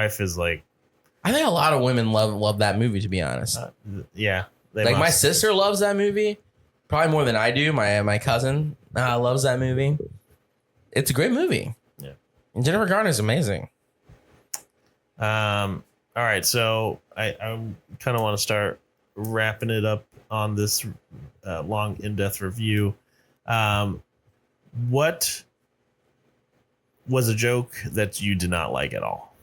Knife is like. I think a lot of women love that movie, to be honest. Yeah. Like my sister loves that movie, probably more than I do. My cousin loves that movie. It's a great movie. Yeah. And Jennifer Garner's amazing. All right, so I kind of want to start wrapping it up on this long, in-depth review. What was a joke that you did not like at all?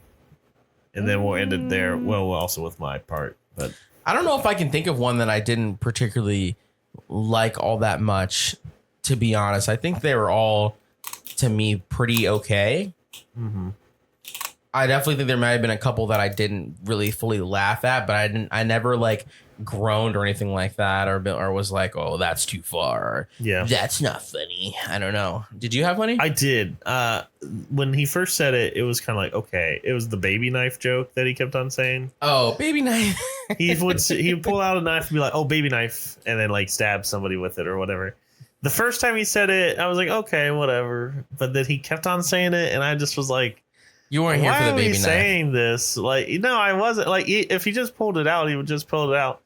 And then we'll end it there. Well, also with my part, but I don't know if I can think of one that I didn't particularly like all that much, to be honest. I think they were all, to me, pretty okay. Mm-hmm. I definitely think there might have been a couple that I didn't really fully laugh at, but I never like groaned or anything like that, or was like, oh, that's too far. Or, yeah, that's not funny. I don't know. Did you have any? I did. When he first said it, it was kind of like, okay, it was the baby knife joke that he kept on saying. Oh, baby knife. he would pull out a knife and be like, oh, baby knife, and then like stab somebody with it or whatever. The first time he said it, I was like, okay, whatever. But then he kept on saying it, and I just was like, you weren't here for the baby knife. Why are we saying this? Like, no, I wasn't. Like, if he just pulled it out, he would just pull it out.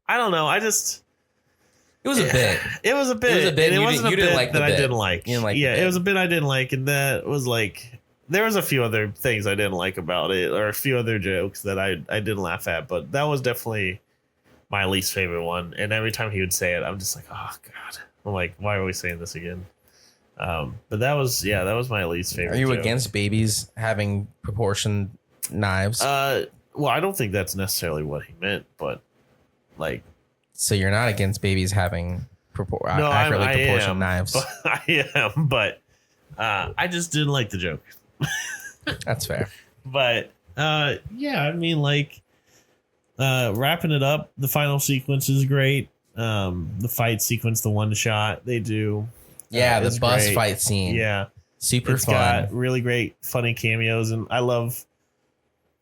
I don't know. It was a bit. It was a bit. It was a bit. And it wasn't a bit like that I didn't like. You didn't like it was a bit I didn't like, and that was like, there was a few other things I didn't like about it, or a few other jokes that I didn't laugh at, but that was definitely my least favorite one. And every time he would say it, I'm just like, oh god. I'm like, why are we saying this again? But that was my least favorite. Are you joke. against babies having proportioned knives? Well, I don't think that's necessarily what he meant, but like, so you're not against babies having accurately proportioned knives? I am, but I just didn't like the joke. That's fair. But yeah, I mean, like, wrapping it up, the final sequence is great. The fight sequence, the one shot they do. Yeah, the bus great. fight scene. Yeah. Super It's fun. got really great, funny cameos, and I love,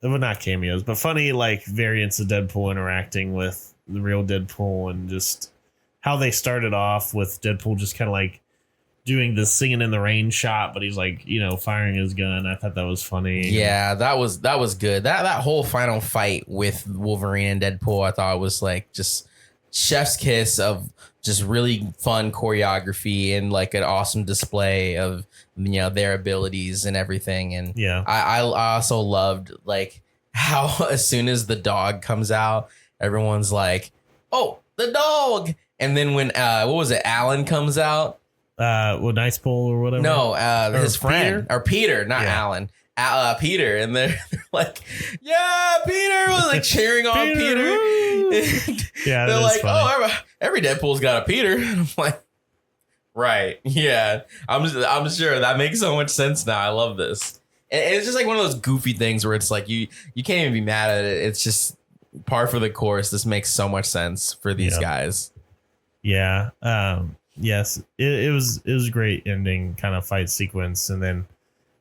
well, not cameos, but funny, like, variants of Deadpool interacting with the real Deadpool, and just how they started off with Deadpool just kind of, like, doing the singing in the rain shot, but he's, like, you know, firing his gun. I thought that was funny. Yeah, that was good. That whole final fight with Wolverine and Deadpool, I thought was, like, just chef's kiss of just really fun choreography and like an awesome display of, you know, their abilities and everything. And yeah, I also loved like how as soon as the dog comes out, everyone's like, oh, the dog. And then when what was it, Alan comes out, Nice Pole or whatever. No, his friend Peter? or Peter, not Alan. Peter, and they're like, yeah, Peter, was like cheering on Peter. Yeah, they're like, funny. oh, every Deadpool's got a Peter. And I'm like, right, yeah. I'm sure that makes so much sense now. I love this. And it's just like one of those goofy things where it's like you can't even be mad at it. It's just par for the course. This makes so much sense for these guys. Yeah. Yes. It was a great ending kind of fight sequence, and then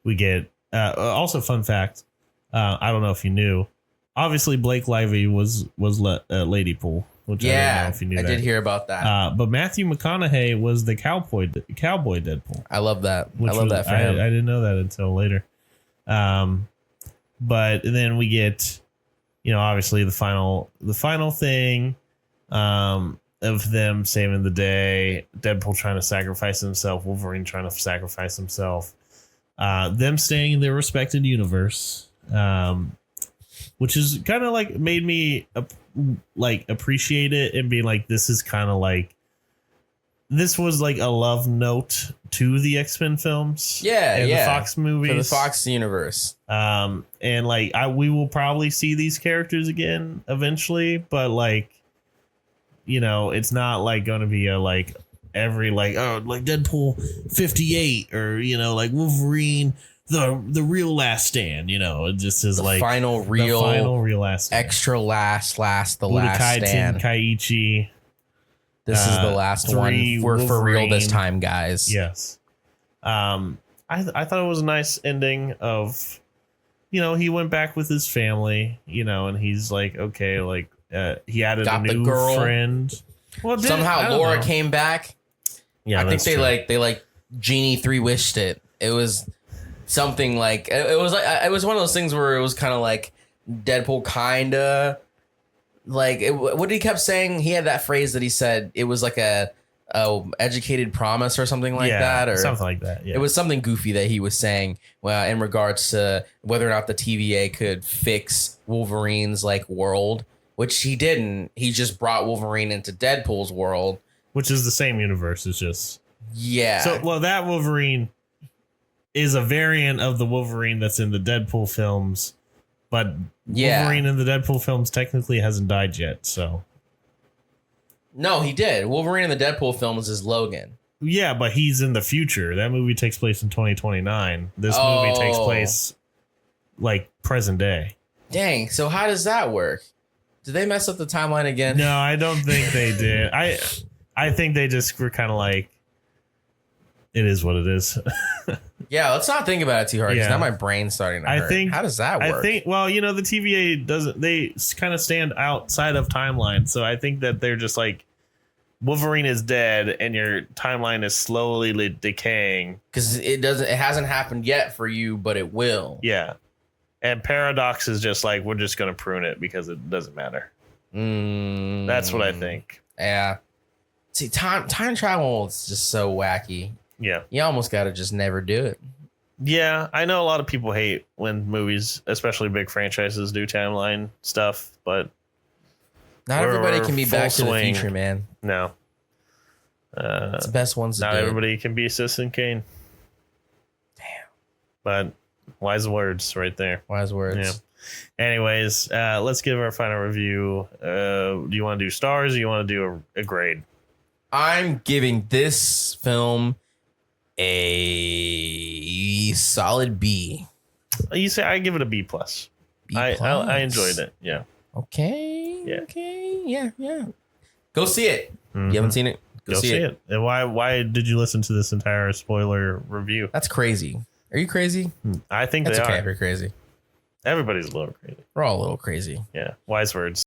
we get. Also, fun fact, I don't know if you knew, obviously Blake Lively was Ladypool, which I don't know if you knew. I did hear about that. But Matthew McConaughey was the cowboy Deadpool. I love that. I love that for him. I didn't know that until later. But then we get, you know, obviously the final thing of them saving the day, Deadpool trying to sacrifice himself, Wolverine trying to sacrifice himself. Them staying in their respected universe, which is kind of like made me appreciate it and be like, this is kind of like, this was like a love note to the X-Men films. And the Fox movies. For the Fox universe. And like, we will probably see these characters again eventually, but like, you know, it's not like going to be a like, every like Deadpool 58 or, you know, like Wolverine the real last stand, you know, it just is like the final real last stand. Extra last the Budokai last stand Tenkaichi. This is the last one. We're for real this time, guys. Yes. I thought it was a nice ending of, you know, he went back with his family, you know, and he's like, okay, like he added a new friend. Well, somehow Laura came back. Yeah, I think they like Genie 3 wished it. It was something like it was one of those things where it was kind of like Deadpool kinda like what he kept saying. He had that phrase that he said it was like a educated promise or something like that, or something like that. Yeah. It was something goofy that he was saying, well, in regards to whether or not the TVA could fix Wolverine's like world, which he didn't. He just brought Wolverine into Deadpool's world, which is the same universe. It's just So, well, that Wolverine is a variant of the Wolverine that's in the Deadpool films, but Wolverine in the Deadpool films technically hasn't died yet. So. No, he did. Wolverine in the Deadpool films is Logan. Yeah, but he's in the future. That movie takes place in 2029. This movie takes place like present day. Dang. So how does that work? Did they mess up the timeline again? No, I don't think they did. I think they just were kind of like, it is what it is. Yeah, let's not think about it too hard because now my brain's starting to hurt. How does that work? I think, well, you know, the TVA doesn't, they kind of stand outside of timeline. So I think that they're just like, Wolverine is dead and your timeline is slowly decaying. Because it hasn't happened yet for you, but it will. Yeah. And Paradox is just like, we're just going to prune it because it doesn't matter. That's what I think. Yeah. See, time travel is just so wacky. Yeah. You almost got to just never do it. Yeah. I know a lot of people hate when movies, especially big franchises, do timeline stuff, but not everybody can be Back to the Future, man. No. It's the best ones to do. Not everybody can be Citizen Kane. Damn. But wise words right there. Wise words. Yeah. Anyways, let's give our final review. Do you want to do stars or you want to do a grade? I'm giving this film a solid B. You say I give it a B plus. I enjoyed it. Yeah. Okay. Yeah. Okay. Yeah. Go see it. You haven't seen it? Go see it. And why did you listen to this entire spoiler review? That's crazy. Are you crazy? I think that's they okay are. if you're crazy. Everybody's a little crazy. We're all a little crazy. Yeah. Wise words.